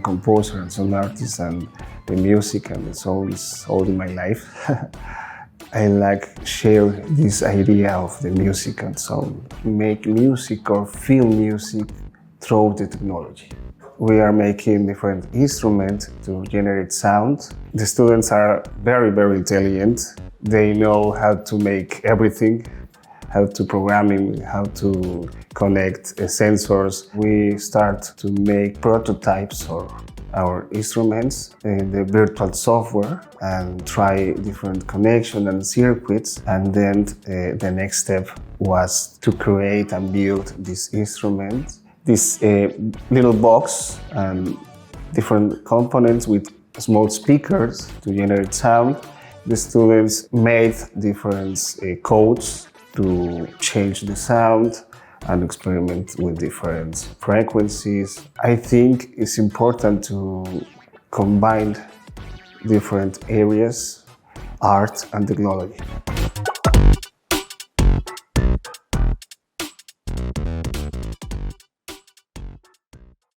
composer and some artist, and the music and the soul is all in my life. I like share this idea of the music and soul. Make music or feel music through the technology. We are making different instruments to generate sound. The students are very, very intelligent. They know how to make everything, how to programming, how to connect sensors. We start to make prototypes for our instruments in the virtual software and try different connections and circuits. And then the next step was to create and build this instrument, this little box and different components with small speakers to generate sound. The students made different codes to change the sound and experiment with different frequencies. I think it's important to combine different areas, art and technology.